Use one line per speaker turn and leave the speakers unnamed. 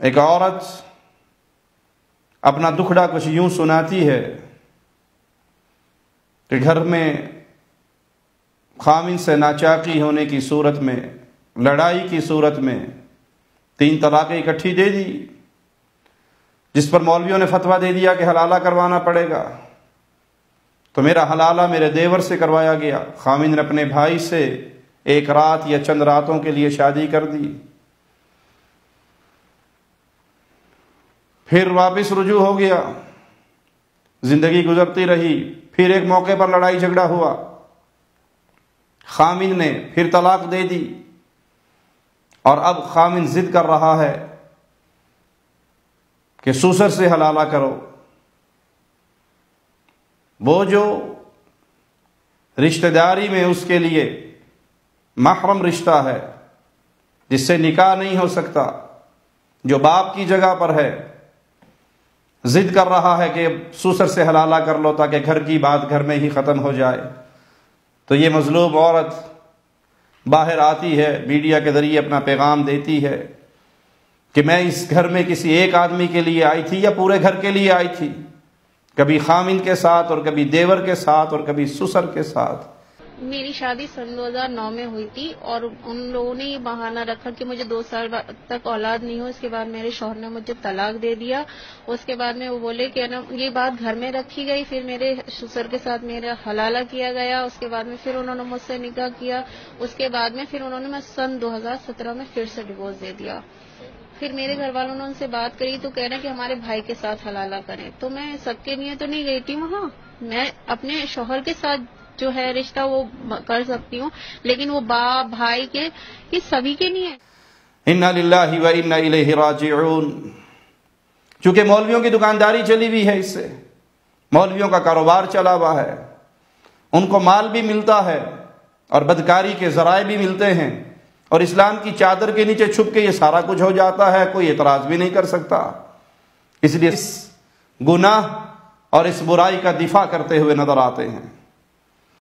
ایک عورت اپنا دکھڑا کچھ یوں سناتی ہے کہ گھر میں خامن سے ناچاقی ہونے کی صورت میں، لڑائی کی صورت میں 3 طلاقیں اکٹھی دے دی، جس پر مولویوں نے فتویٰ دے دیا کہ حلالہ کروانا پڑے گا۔ تو میرا حلالہ میرے دیور سے کروایا گیا۔ خامن نے اپنے بھائی سے 1 رات یا چند راتوں کے لیے شادی کر دی، پھر واپس رجوع ہو گیا، زندگی گزرتی رہی، پھر ایک موقع پر لڑائی جھگڑا ہوا، خامن نے پھر طلاق دے دی، اور اب خامن ضد کر رہا ہے کہ سسر سے حلالہ کرو۔ وہ جو رشتہ داری میں اس کے لیے محرم رشتہ ہے، جس سے نکاح نہیں ہو سکتا، جو باپ کی جگہ پر ہے، ضد کر رہا ہے کہ سسر سے حلالہ کر لو تاکہ گھر کی بات گھر میں ہی ختم ہو جائے۔ تو یہ مظلوم عورت باہر آتی ہے، میڈیا کے ذریعے اپنا پیغام دیتی ہے کہ میں اس گھر میں کسی ایک آدمی کے لیے آئی تھی یا پورے گھر کے لیے آئی تھی، کبھی خامن کے ساتھ اور کبھی دیور کے ساتھ اور کبھی سسر کے ساتھ۔
میری شادی سن 2009 میں ہوئی تھی، اور ان لوگوں نے یہ بہانہ رکھا کہ مجھے 2 سال تک اولاد نہیں ہو۔ اس کے بعد میرے شوہر نے مجھے طلاق دے دیا۔ اس کے بعد میں وہ بولے کہ یہ بات گھر میں رکھی گئی، پھر میرے سسر کے ساتھ میرا حلالہ کیا گیا۔ اس کے بعد میں پھر انہوں نے مجھ سے نکاح کیا۔ اس کے بعد میں پھر انہوں نے سن 2017 میں پھر سے ڈیورس دے دیا۔ پھر میرے گھر والوں نے ان سے بات کری تو کہہ رہے ہیں کہ ہمارے بھائی کے ساتھ حلالہ کریں۔ تو میں سب کے لیے تو نہیں گئی تھی وہاں، میں اپنے شوہر کے ساتھ جو ہے رشتہ وہ کر سکتی ہوں، لیکن وہ باپ بھائی کے یہ سبھی کے نہیں ہے۔
انا للہ و انا الیہ راجعون۔ چونکہ مولویوں کی دکانداری چلی ہوئی ہے، اس سے مولویوں کا کاروبار چلا ہوا ہے، ان کو مال بھی ملتا ہے اور بدکاری کے ذرائع بھی ملتے ہیں، اور اسلام کی چادر کے نیچے چھپ کے یہ سارا کچھ ہو جاتا ہے، کوئی اعتراض بھی نہیں کر سکتا۔ اس لیے اس گناہ اور اس برائی کا دفاع کرتے ہوئے نظر آتے ہیں۔